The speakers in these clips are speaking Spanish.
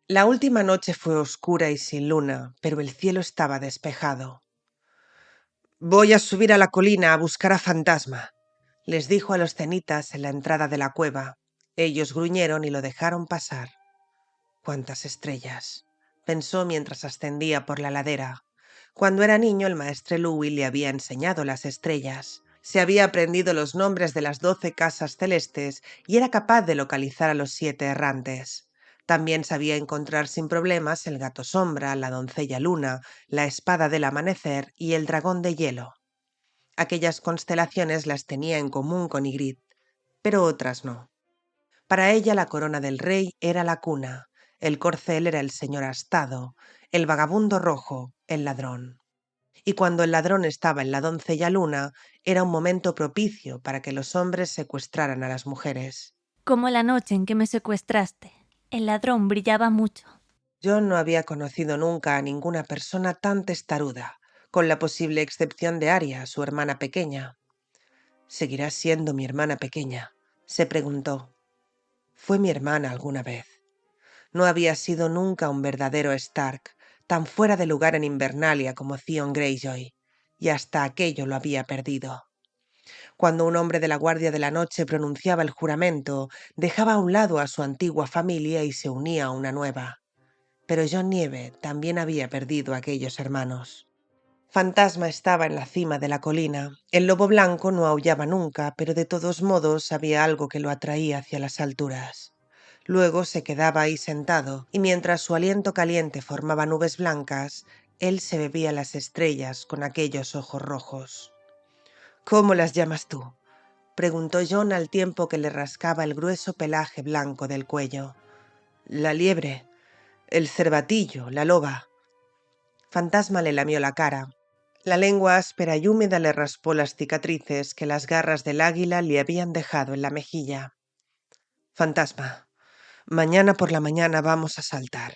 La última noche fue oscura y sin luna, pero el cielo estaba despejado. «Voy a subir a la colina a buscar a Fantasma», les dijo a los cenitas en la entrada de la cueva. Ellos gruñeron y lo dejaron pasar. «¡Cuántas estrellas!», pensó mientras ascendía por la ladera. Cuando era niño, el maestre Louis le había enseñado las estrellas. Se había aprendido los nombres de las 12 casas celestes y era capaz de localizar a los 7 errantes. También sabía encontrar sin problemas el gato sombra, la doncella luna, la espada del amanecer y el dragón de hielo. Aquellas constelaciones las tenía en común con Ygritte, pero otras no. Para ella la corona del rey era la cuna, el corcel era el señor astado, el vagabundo rojo, el ladrón. Y cuando el ladrón estaba en la doncella luna, era un momento propicio para que los hombres secuestraran a las mujeres. Como la noche en que me secuestraste. El ladrón brillaba mucho. John no había conocido nunca a ninguna persona tan testaruda, con la posible excepción de Arya, su hermana pequeña. «¿Seguirá siendo mi hermana pequeña?», se preguntó. Fue mi hermana alguna vez. No había sido nunca un verdadero Stark, tan fuera de lugar en Invernalia como Theon Greyjoy, y hasta aquello lo había perdido. Cuando un hombre de la Guardia de la Noche pronunciaba el juramento, dejaba a un lado a su antigua familia y se unía a una nueva. Pero Jon Nieve también había perdido a aquellos hermanos. Fantasma estaba en la cima de la colina. El lobo blanco no aullaba nunca, pero de todos modos había algo que lo atraía hacia las alturas. Luego se quedaba ahí sentado, y mientras su aliento caliente formaba nubes blancas, él se bebía las estrellas con aquellos ojos rojos. «¿Cómo las llamas tú?», preguntó Jon al tiempo que le rascaba el grueso pelaje blanco del cuello. «La liebre, el cervatillo, la loba». Fantasma le lamió la cara. La lengua áspera y húmeda le raspó las cicatrices que las garras del águila le habían dejado en la mejilla. «Fantasma, mañana por la mañana vamos a saltar.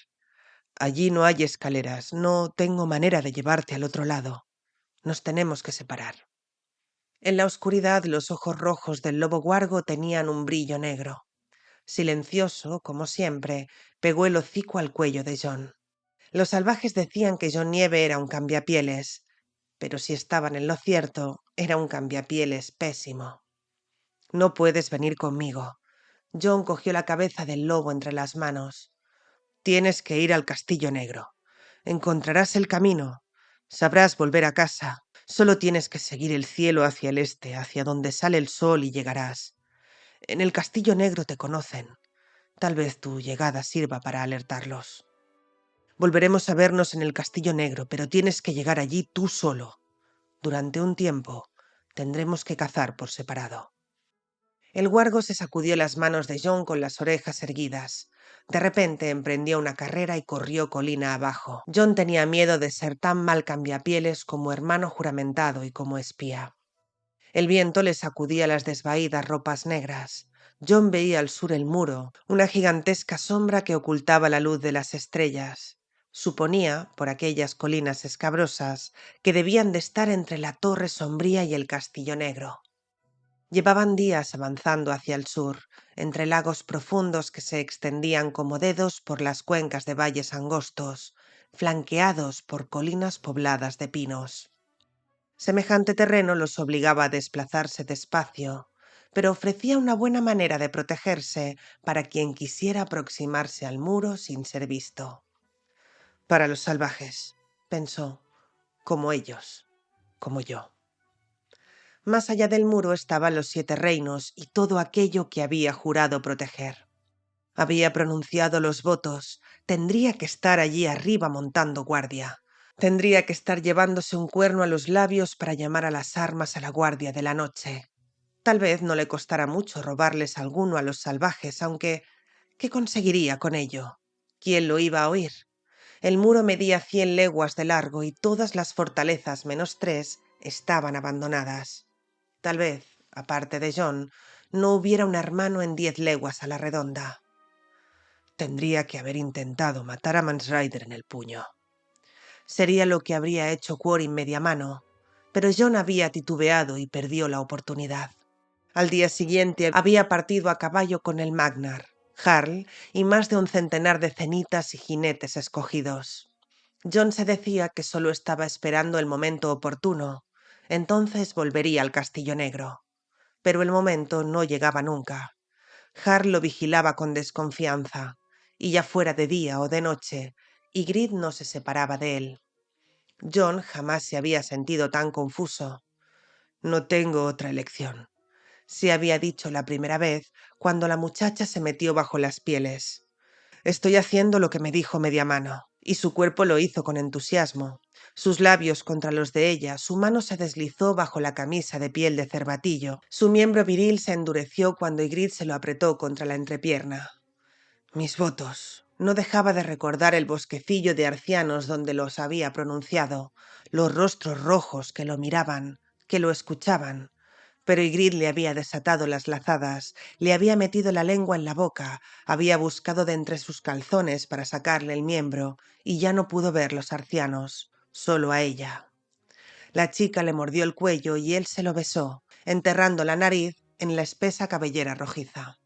Allí no hay escaleras, no tengo manera de llevarte al otro lado. Nos tenemos que separar». En la oscuridad los ojos rojos del lobo huargo tenían un brillo negro. Silencioso, como siempre, pegó el hocico al cuello de Jon. Los salvajes decían que Jon Nieve era un cambiapieles, pero si estaban en lo cierto, era un cambiapieles pésimo. «No puedes venir conmigo». Jon cogió la cabeza del lobo entre las manos. «Tienes que ir al Castillo Negro. Encontrarás el camino. Sabrás volver a casa. Solo tienes que seguir el cielo hacia el este, hacia donde sale el sol, y llegarás. En el Castillo Negro te conocen. Tal vez tu llegada sirva para alertarlos. Volveremos a vernos en el Castillo Negro, pero tienes que llegar allí tú solo. Durante un tiempo tendremos que cazar por separado». El huargo se sacudió las manos de Jon con las orejas erguidas. De repente emprendió una carrera y corrió colina abajo. Jon tenía miedo de ser tan mal cambiapieles como hermano juramentado y como espía. El viento le sacudía las desvaídas ropas negras. Jon veía al sur el muro, una gigantesca sombra que ocultaba la luz de las estrellas. Suponía, por aquellas colinas escabrosas, que debían de estar entre la torre sombría y el castillo negro. Llevaban días avanzando hacia el sur, entre lagos profundos que se extendían como dedos por las cuencas de valles angostos, flanqueados por colinas pobladas de pinos. Semejante terreno los obligaba a desplazarse despacio, pero ofrecía una buena manera de protegerse para quien quisiera aproximarse al muro sin ser visto. «Para los salvajes», pensó, «como ellos, como yo». Más allá del muro estaban los 7 reinos y todo aquello que había jurado proteger. Había pronunciado los votos, tendría que estar allí arriba montando guardia. Tendría que estar llevándose un cuerno a los labios para llamar a las armas a la Guardia de la Noche. Tal vez no le costara mucho robarles alguno a los salvajes, aunque ¿qué conseguiría con ello? ¿Quién lo iba a oír? El muro medía 100 leguas de largo y todas las fortalezas menos 3 estaban abandonadas. Tal vez, aparte de Jon, no hubiera un hermano en 10 leguas a la redonda. Tendría que haber intentado matar a Mance Rayder en el puño. Sería lo que habría hecho Quarren media mano, pero Jon había titubeado y perdió la oportunidad. Al día siguiente había partido a caballo con el Magnar. Jarl y más de un centenar de cenitas y jinetes escogidos. Jon se decía que solo estaba esperando el momento oportuno. Entonces volvería al Castillo Negro. Pero el momento no llegaba nunca. Jarl lo vigilaba con desconfianza, y ya fuera de día o de noche, Ygritte no se separaba de él. Jon jamás se había sentido tan confuso. No tengo otra elección, se había dicho la primera vez cuando la muchacha se metió bajo las pieles. Estoy haciendo lo que me dijo media mano, y su cuerpo lo hizo con entusiasmo. Sus labios contra los de ella, su mano se deslizó bajo la camisa de piel de cervatillo. Su miembro viril se endureció cuando Ygritte se lo apretó contra la entrepierna. Mis votos. No dejaba de recordar el bosquecillo de arcianos donde los había pronunciado, los rostros rojos que lo miraban, que lo escuchaban. Pero Ygritte le había desatado las lazadas, le había metido la lengua en la boca, había buscado de entre sus calzones para sacarle el miembro, y ya no pudo ver los arcianos, solo a ella. La chica le mordió el cuello y él se lo besó, enterrando la nariz en la espesa cabellera rojiza.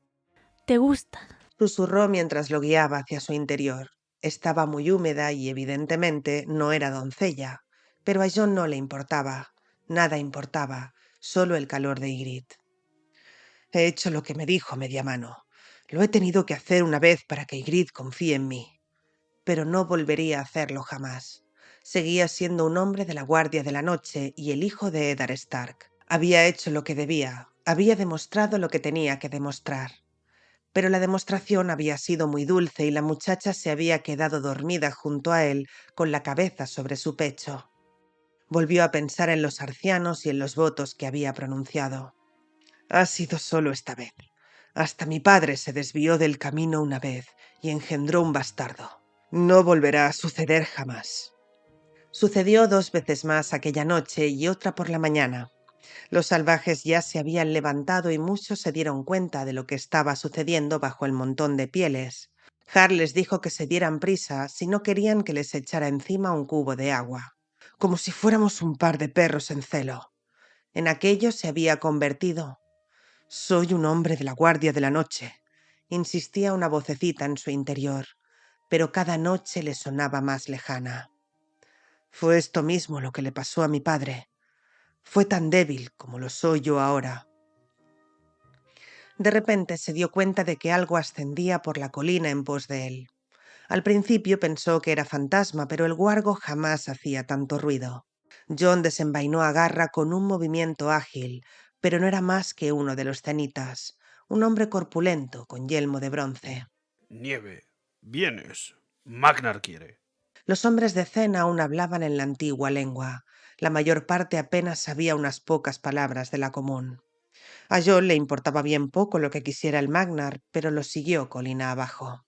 ¿Te gusta? Susurró mientras lo guiaba hacia su interior. Estaba muy húmeda y evidentemente no era doncella, pero a Jon no le importaba, nada importaba, solo el calor de Ygritte. He hecho lo que me dijo media mano. Lo he tenido que hacer una vez para que Ygritte confíe en mí, pero no volvería a hacerlo jamás. Seguía siendo un hombre de la Guardia de la Noche y el hijo de Eddard Stark. Había hecho lo que debía, había demostrado lo que tenía que demostrar. Pero la demostración había sido muy dulce y la muchacha se había quedado dormida junto a él con la cabeza sobre su pecho. Volvió a pensar en los arcianos y en los votos que había pronunciado. Ha sido solo esta vez. Hasta mi padre se desvió del camino una vez y engendró un bastardo. No volverá a suceder jamás. Sucedió 2 veces más aquella noche y otra por la mañana. Los salvajes ya se habían levantado y muchos se dieron cuenta de lo que estaba sucediendo bajo el montón de pieles. Jarl les dijo que se dieran prisa si no querían que les echara encima un cubo de agua. Como si fuéramos un par de perros en celo. En aquello se había convertido. Soy un hombre de la Guardia de la Noche, insistía una vocecita en su interior, pero cada noche le sonaba más lejana. Fue esto mismo lo que le pasó a mi padre. Fue tan débil como lo soy yo ahora. De repente se dio cuenta de que algo ascendía por la colina en pos de él. Al principio pensó que era fantasma, pero el guargo jamás hacía tanto ruido. Jon desenvainó a Garra con un movimiento ágil, pero no era más que uno de los cenitas, un hombre corpulento con yelmo de bronce. Nieve, vienes. Magnar quiere. Los hombres de Zen aún hablaban en la antigua lengua. La mayor parte apenas sabía unas pocas palabras de la común. A Jon le importaba bien poco lo que quisiera el Magnar, pero lo siguió colina abajo.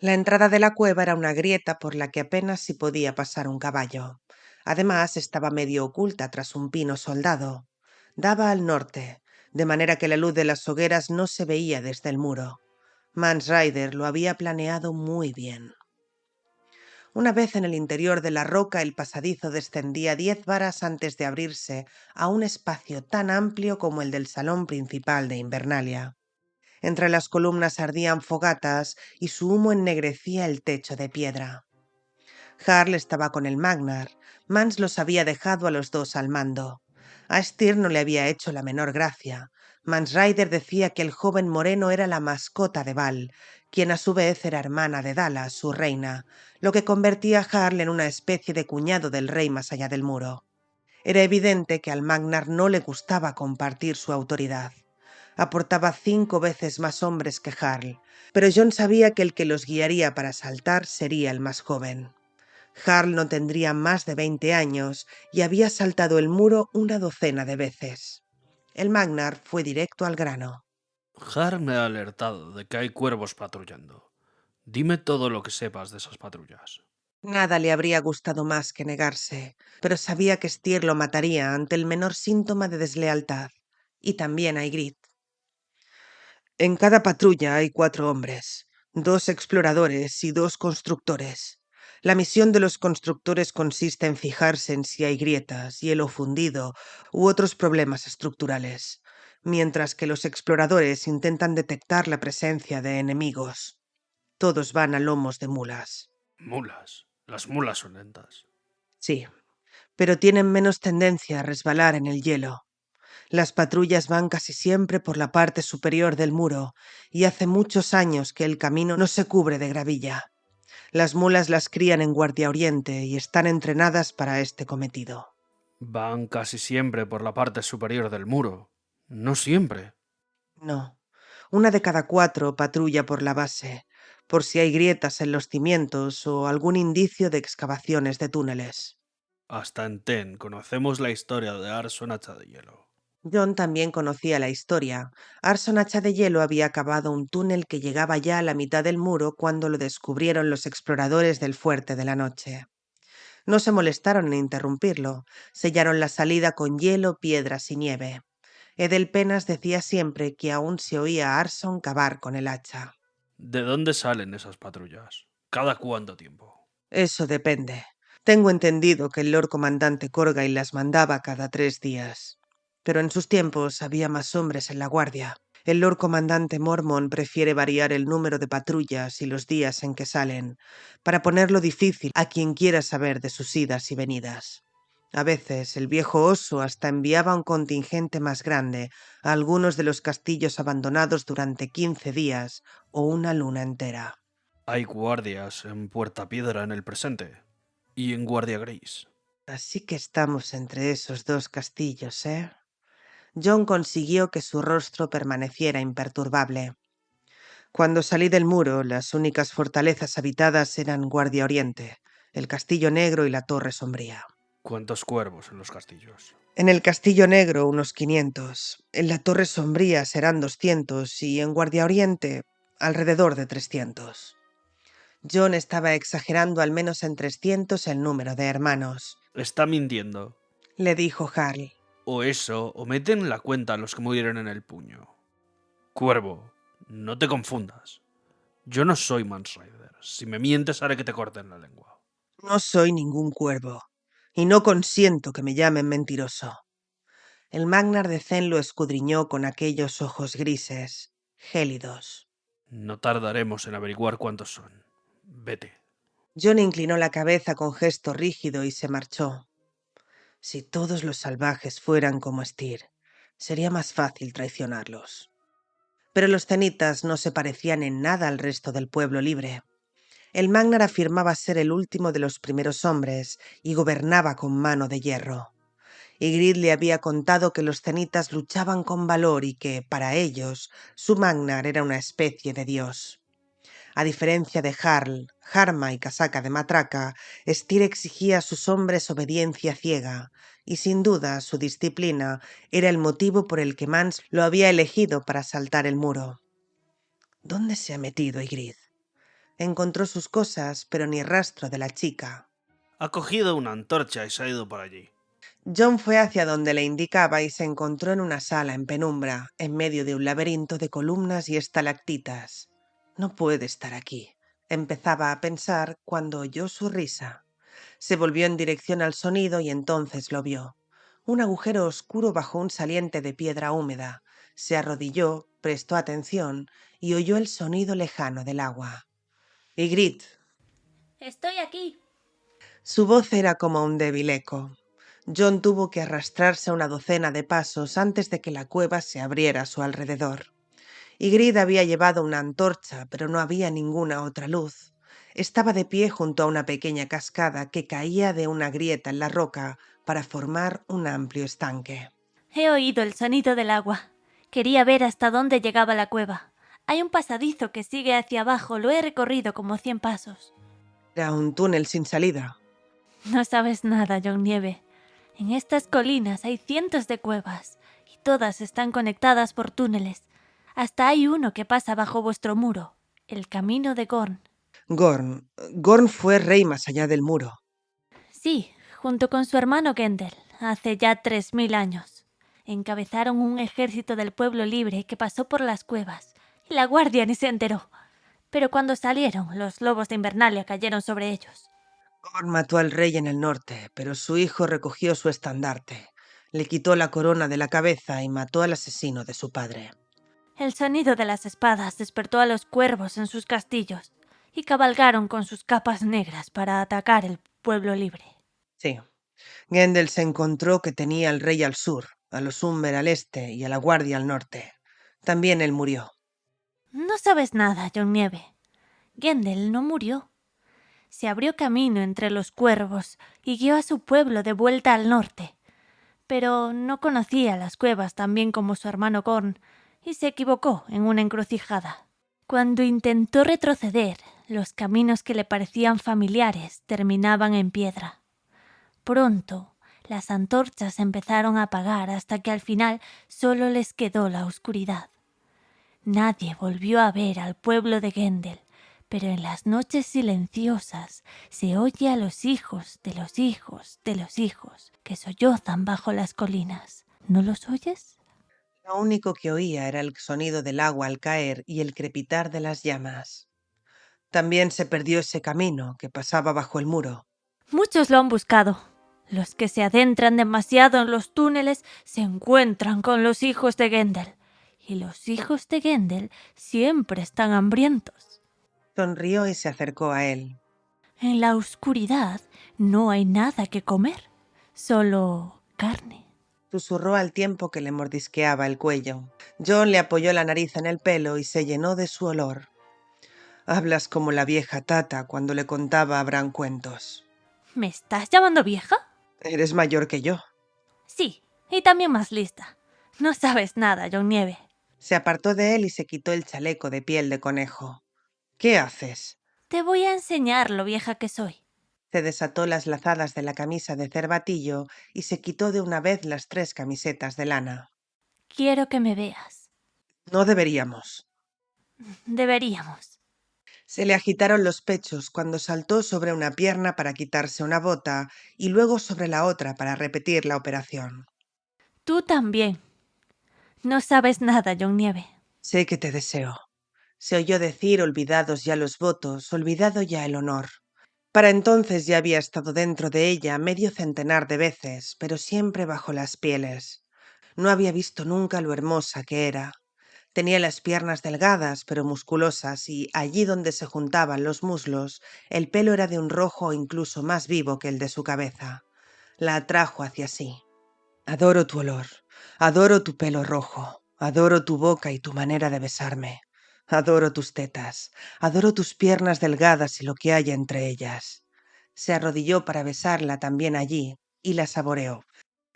La entrada de la cueva era una grieta por la que apenas si podía pasar un caballo. Además, estaba medio oculta tras un pino soldado. Daba al norte, de manera que la luz de las hogueras no se veía desde el muro. Mance Rayder lo había planeado muy bien. Una vez en el interior de la roca, el pasadizo descendía 10 varas antes de abrirse a un espacio tan amplio como el del salón principal de Invernalia. Entre las columnas ardían fogatas y su humo ennegrecía el techo de piedra. Jarl estaba con el Magnar. Mance los había dejado a los dos al mando. A Styr no le había hecho la menor gracia. Mance Rayder decía que el joven moreno era la mascota de Val, quien a su vez era hermana de Dala, su reina, lo que convertía a Jarl en una especie de cuñado del rey más allá del muro. Era evidente que al Magnar no le gustaba compartir su autoridad. Aportaba 5 veces más hombres que Jarl, pero Jon sabía que el que los guiaría para saltar sería el más joven. Jarl no tendría más de 20 años y había saltado el muro una docena de veces. El Magnar fue directo al grano. Har me ha alertado de que hay cuervos patrullando. Dime todo lo que sepas de esas patrullas. Nada le habría gustado más que negarse, pero sabía que Styr lo mataría ante el menor síntoma de deslealtad, y también a Ygritte. En cada patrulla hay 4 hombres, 2 exploradores y 2 constructores. La misión de los constructores consiste en fijarse en si hay grietas, hielo fundido u otros problemas estructurales. mientras que los exploradores intentan detectar la presencia de enemigos. Todos van a lomos de mulas. Mulas. Las mulas son lentas. Sí, pero tienen menos tendencia a resbalar en el hielo. Las patrullas van casi siempre por la parte superior del muro, y hace muchos años que el camino no se cubre de gravilla. Las mulas las crían en Guardia Oriente y están entrenadas para este cometido. Van casi siempre por la parte superior del muro. No siempre. No, una de cada 4 patrulla por la base, por si hay grietas en los cimientos o algún indicio de excavaciones de túneles. Hasta en Ten conocemos la historia de Arson Hacha de Hielo. John también conocía la historia. Arson Hacha de Hielo había cavado un túnel que llegaba ya a la mitad del muro cuando lo descubrieron los exploradores del Fuerte de la Noche. No se molestaron en interrumpirlo. Sellaron la salida con hielo, piedras y nieve. Edelpenas decía siempre que aún se oía a Arson cavar con el hacha. ¿De dónde salen esas patrullas? ¿Cada cuánto tiempo? Eso depende. Tengo entendido que el Lord Comandante Corgay las mandaba cada 3 días. Pero en sus tiempos había más hombres en la guardia. El Lord Comandante Mormon prefiere variar el número de patrullas y los días en que salen, para ponerlo difícil a quien quiera saber de sus idas y venidas. A veces el viejo oso hasta enviaba un contingente más grande a algunos de los castillos abandonados durante 15 días o una luna entera. Hay guardias en Puerta Piedra en el presente. Y en Guardia Gris. Así que estamos entre esos 2 castillos, ¿eh? John consiguió que su rostro permaneciera imperturbable. Cuando salí del muro, las únicas fortalezas habitadas eran Guardia Oriente, el Castillo Negro y la Torre Sombría. ¿Cuántos cuervos en los castillos? En el Castillo Negro unos 500, en la Torre Sombría serán 200 y en Guardia Oriente alrededor de 300. John estaba exagerando al menos en 300 el número de hermanos, Está mintiendo. le dijo Harl. O eso, o meten en la cuenta a los que murieron en el puño. Cuervo, no te confundas. Yo no soy Mansrider. Si me mientes haré que te corten la lengua. No soy ningún cuervo, y no consiento que me llamen mentiroso. El Magnar de Zen lo escudriñó con aquellos ojos grises, gélidos. No tardaremos en averiguar cuántos son. Vete. John inclinó la cabeza con gesto rígido y se marchó. Si todos los salvajes fueran como Styr, sería más fácil traicionarlos. Pero los cenitas no se parecían en nada al resto del pueblo libre. El Magnar afirmaba ser el último de los primeros hombres y gobernaba con mano de hierro. Ygritte le había contado que los cenitas luchaban con valor y que, para ellos, su Magnar era una especie de dios. A diferencia de Jarl, Jarma y Casaca de Matraca, Styr exigía a sus hombres obediencia ciega, y sin duda su disciplina era el motivo por el que Mans lo había elegido para saltar el muro. ¿Dónde se ha metido Ygritte? Encontró sus cosas, pero ni rastro de la chica. Ha cogido una antorcha y se ha ido por allí. John fue hacia donde le indicaba y se encontró en una sala en penumbra, en medio de un laberinto de columnas y estalactitas. No puede estar aquí, empezaba a pensar cuando oyó su risa. Se volvió en dirección al sonido y entonces lo vio. Un agujero oscuro bajo un saliente de piedra húmeda. Se arrodilló, prestó atención y oyó el sonido lejano del agua. «Ygritte». Estoy aquí. Su voz era como un débil eco. John tuvo que arrastrarse una docena de pasos antes de que la cueva se abriera a su alrededor. Ygritte había llevado una antorcha, pero no había ninguna otra luz. Estaba de pie junto a una pequeña cascada que caía de una grieta en la roca para formar un amplio estanque. He oído el sonido del agua. Quería ver hasta dónde llegaba la cueva. Hay un pasadizo que sigue hacia abajo. Lo he recorrido como 100 pasos. Era un túnel sin salida. No sabes nada, John Nieve. En estas colinas hay cientos de cuevas y todas están conectadas por túneles. Hasta hay uno que pasa bajo vuestro muro, el camino de Gorn. Gorn fue rey más allá del muro. Sí, junto con su hermano Gendel, hace ya 3000 años. Encabezaron un ejército del pueblo libre que pasó por las cuevas y la guardia ni se enteró. Pero cuando salieron, los lobos de Invernalia cayeron sobre ellos. Gorn mató al rey en el norte, pero su hijo recogió su estandarte. Le quitó la corona de la cabeza y mató al asesino de su padre. El sonido de las espadas despertó a los cuervos en sus castillos y cabalgaron con sus capas negras para atacar el pueblo libre. Sí. Gendel se encontró que tenía al rey al sur, a los Umber al este y a la guardia al norte. También él murió. No sabes nada, John Nieve. Gendel no murió. Se abrió camino entre los cuervos y guió a su pueblo de vuelta al norte. Pero no conocía las cuevas tan bien como su hermano Gorn y se equivocó en una encrucijada. Cuando intentó retroceder, los caminos que le parecían familiares terminaban en piedra. Pronto, las antorchas empezaron a apagar hasta que al final solo les quedó la oscuridad. Nadie volvió a ver al pueblo de Gendel, pero en las noches silenciosas se oye a los hijos de los hijos de los hijos que sollozan bajo las colinas. ¿No los oyes? Lo único que oía era el sonido del agua al caer y el crepitar de las llamas. También se perdió ese camino que pasaba bajo el muro. Muchos lo han buscado. Los que se adentran demasiado en los túneles se encuentran con los hijos de Gendel. Y los hijos de Gendel siempre están hambrientos. Sonrió y se acercó a él. En la oscuridad no hay nada que comer, solo carne. Susurró al tiempo que le mordisqueaba el cuello. John le apoyó la nariz en el pelo y se llenó de su olor. Hablas como la vieja Tata cuando le contaba a Bran cuentos. ¿Me estás llamando vieja? Eres mayor que yo. Sí, y también más lista. No sabes nada, John Nieve. Se apartó de él y se quitó el chaleco de piel de conejo. ¿Qué haces? Te voy a enseñar lo vieja que soy. Se desató las lazadas de la camisa de cervatillo y se quitó de una vez las 3 camisetas de lana. Quiero que me veas. No deberíamos. Deberíamos. Se le agitaron los pechos cuando saltó sobre una pierna para quitarse una bota y luego sobre la otra para repetir la operación. Tú también. No sabes nada, John Nieve. Sé que te deseo. Se oyó decir olvidados ya los votos, olvidado ya el honor. Para entonces ya había estado dentro de ella medio centenar de veces, pero siempre bajo las pieles. No había visto nunca lo hermosa que era. Tenía las piernas delgadas pero musculosas y allí donde se juntaban los muslos, el pelo era de un rojo incluso más vivo que el de su cabeza. La atrajo hacia sí. Adoro tu olor, adoro tu pelo rojo, adoro tu boca y tu manera de besarme. Adoro tus tetas, adoro tus piernas delgadas y lo que hay entre ellas. Se arrodilló para besarla también allí y la saboreó.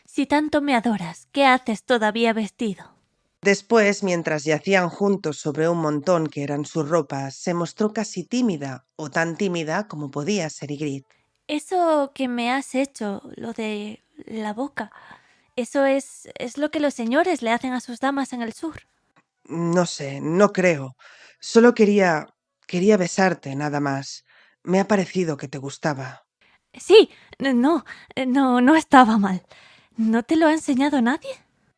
Si tanto me adoras, ¿qué haces todavía vestido? Después, mientras yacían juntos sobre un montón que eran sus ropas, se mostró casi tímida, o tan tímida como podía ser Ygritte. Eso que me has hecho, lo de la boca, eso es lo que los señores le hacen a sus damas en el sur. No sé, no creo. Solo quería besarte, nada más. Me ha parecido que te gustaba. Sí, no estaba mal. ¿No te lo ha enseñado nadie?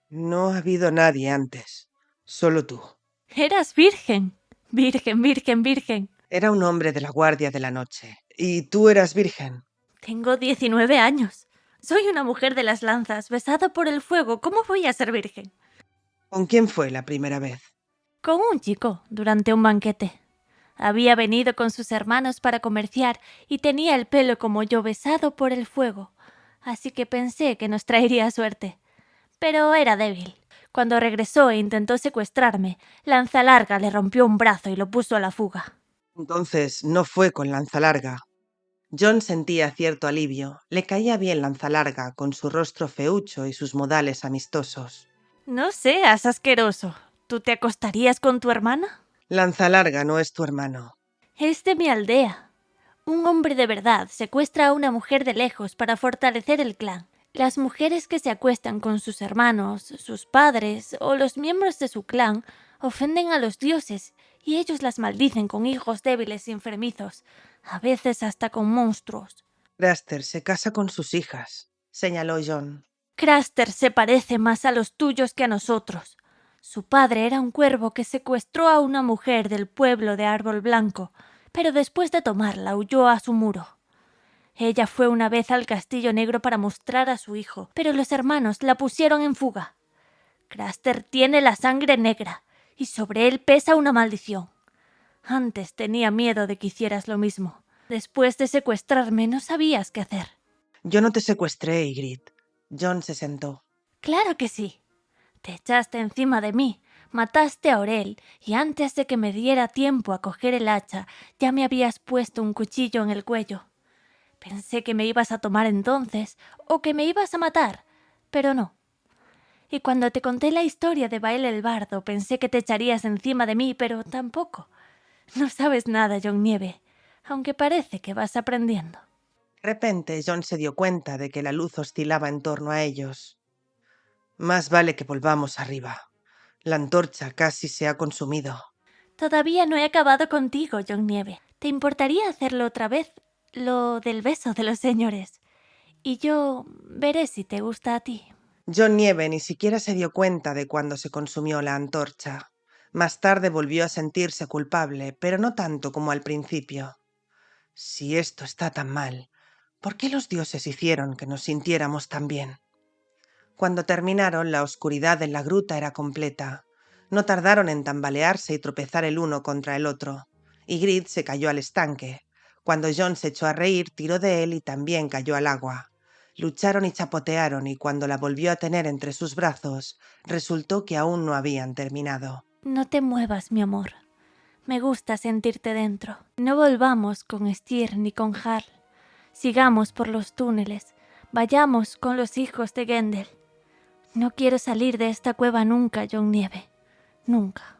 No ha habido nadie antes, solo tú. Eras virgen. Virgen, virgen, virgen. Era un hombre de la Guardia de la Noche. ¿Y tú eras virgen? Tengo 19 años. Soy una mujer de las lanzas, besada por el fuego. ¿Cómo voy a ser virgen? ¿Con quién fue la primera vez? Con un chico, durante un banquete. Había venido con sus hermanos para comerciar y tenía el pelo como yo, besado por el fuego. Así que pensé que nos traería suerte. Pero era débil. Cuando regresó e intentó secuestrarme, Lanza Larga le rompió un brazo y lo puso a la fuga. Entonces no fue con lanza larga. John sentía cierto alivio. Le caía bien lanza larga, con su rostro feucho y sus modales amistosos. No seas asqueroso. ¿Tú te acostarías con tu hermana? Lanza larga no es tu hermano. Es de mi aldea. Un hombre de verdad secuestra a una mujer de lejos para fortalecer el clan. Las mujeres que se acuestan con sus hermanos, sus padres o los miembros de su clan ofenden a los dioses y ellos las maldicen con hijos débiles y enfermizos, a veces hasta con monstruos. Craster se casa con sus hijas, señaló John. Craster se parece más a los tuyos que a nosotros. Su padre era un cuervo que secuestró a una mujer del pueblo de Árbol Blanco, pero después de tomarla huyó a su muro. Ella fue una vez al Castillo Negro para mostrar a su hijo, pero los hermanos la pusieron en fuga. Craster tiene la sangre negra y sobre él pesa una maldición. Antes tenía miedo de que hicieras lo mismo. Después de secuestrarme no sabías qué hacer. Yo no te secuestré, Ygritte. John se sentó. Claro que sí. Te echaste encima de mí, mataste a Aurel y antes de que me diera tiempo a coger el hacha ya me habías puesto un cuchillo en el cuello. Pensé que me ibas a tomar entonces o que me ibas a matar, pero no. Y cuando te conté la historia de Bael el Bardo pensé que te echarías encima de mí, pero tampoco. No sabes nada, John Nieve, aunque parece que vas aprendiendo. De repente, John se dio cuenta de que la luz oscilaba en torno a ellos. Más vale que volvamos arriba. La antorcha casi se ha consumido. Todavía no he acabado contigo, John Nieve. ¿Te importaría hacerlo otra vez? Lo del beso de los señores. Y yo veré si te gusta a ti. John Nieve ni siquiera se dio cuenta de cuando se consumió la antorcha. Más tarde volvió a sentirse culpable, pero no tanto como al principio. Si esto está tan mal, ¿por qué los dioses hicieron que nos sintiéramos tan bien? Cuando terminaron, la oscuridad en la gruta era completa. No tardaron en tambalearse y tropezar el uno contra el otro. Ygritte se cayó al estanque. Cuando John se echó a reír, tiró de él y también cayó al agua. Lucharon y chapotearon y cuando la volvió a tener entre sus brazos, resultó que aún no habían terminado. No te muevas, mi amor. Me gusta sentirte dentro. No volvamos con Styr ni con Jarl. Sigamos por los túneles. Vayamos con los hijos de Gendel. No quiero salir de esta cueva nunca, John Nieve. Nunca.